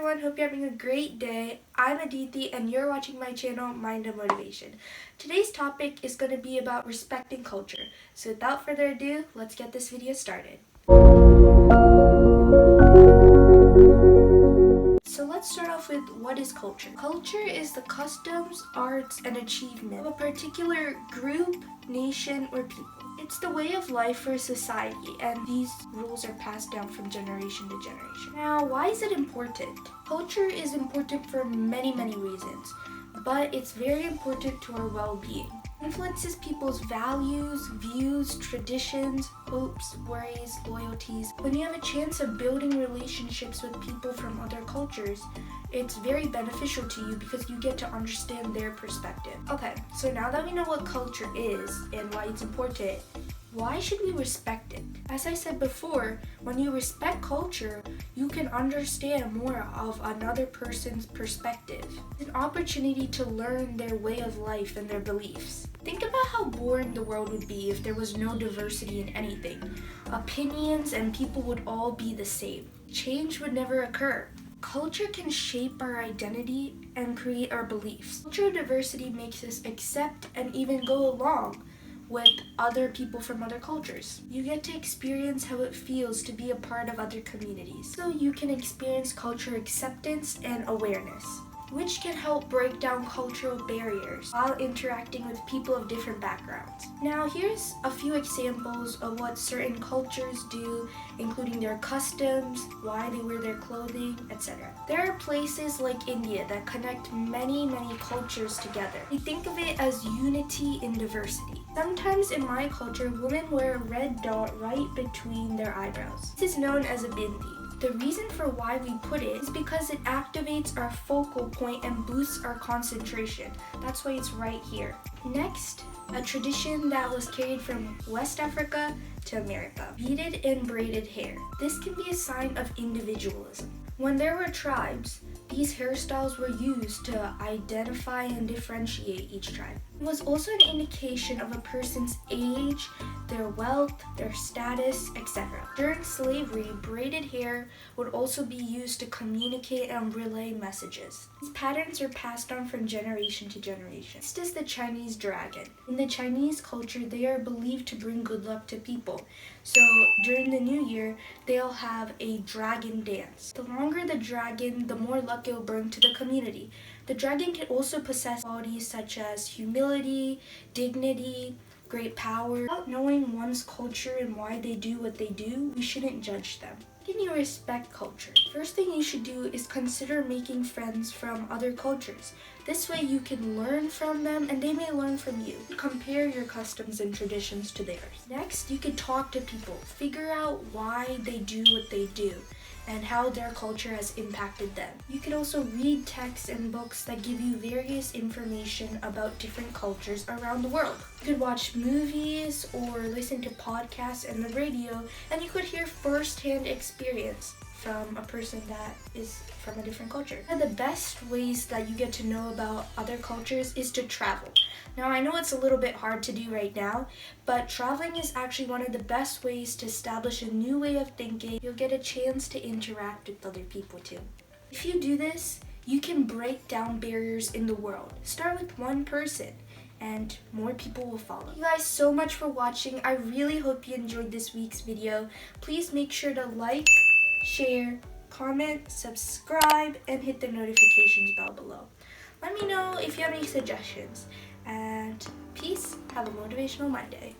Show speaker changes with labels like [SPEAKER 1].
[SPEAKER 1] everyone, hope you're having a great day. I'm Aditi and you're watching my channel, Mind of Motivation. Today's topic is going to be about respecting culture. So without further ado, let's get this video started. So let's start off with what is culture. Culture is the customs, arts, and achievement of a particular group, nation, or people. It's the way of life for a society, and these rules are passed down from generation to generation. Now, why is it important? Culture is important for many reasons, but it's very important to our well-being. It influences people's values, views, traditions, hopes, worries, loyalties. When you have a chance of building relationships with people from other cultures, it's very beneficial to you because you get to understand their perspective. Okay, so now that we know what culture is and why it's important, why should we respect it? As I said before, when you respect culture, you can understand more of another person's perspective. It's an opportunity to learn their way of life and their beliefs. Think about how boring the world would be if there was no diversity in anything. Opinions and people would all be the same. Change would never occur. Culture can shape our identity and create our beliefs. Cultural diversity makes us accept and even go along with other people from other cultures. You get to experience how it feels to be a part of other communities. So you can experience cultural acceptance and awareness, which can help break down cultural barriers while interacting with people of different backgrounds. Now here's a few examples of what certain cultures do, including their customs, why they wear their clothing, etc. There are places like India that connect many cultures together. We think of it as unity in diversity. Sometimes in my culture, women wear a red dot right between their eyebrows. This is known as a bindi. The reason for why we put it is because it activates our focal point and boosts our concentration. That's why it's right here. Next, a tradition that was carried from West Africa to America. Beaded and braided hair. This can be a sign of individualism. When there were tribes, these hairstyles were used to identify and differentiate each tribe. It was also an indication of a person's age, their wealth, their status, etc. During slavery, braided hair would also be used to communicate and relay messages. These patterns are passed on from generation to generation. Next is the Chinese dragon. In the Chinese culture, they are believed to bring good luck to people. So during the new year, they'll have a dragon dance. The longer the dragon, the more luck it will bring to the community. The dragon can also possess qualities such as humility, dignity, great power. Without knowing one's culture and why they do what they do, we shouldn't judge them. How can you respect culture? First thing you should do is consider making friends from other cultures. This way you can learn from them and they may learn from you. Compare your customs and traditions to theirs. Next, you can talk to people. Figure out why they do what they do and how their culture has impacted them. You can also read texts and books that give you various information about different cultures around the world. You could watch movies or listen to podcasts and the radio, and you could hear first-hand experience from a person that is from a different culture. One of the best ways that you get to know about other cultures is to travel. Now I know it's a little bit hard to do right now, but traveling is actually one of the best ways to establish a new way of thinking. You'll get a chance to interact with other people too. If you do this, you can break down barriers in the world. Start with one person and more people will follow. Thank you guys so much for watching. I really hope you enjoyed this week's video. Please make sure to like, share, comment, subscribe, and hit the notifications bell below. Let me know if you have any suggestions. And peace. Have a motivational Monday.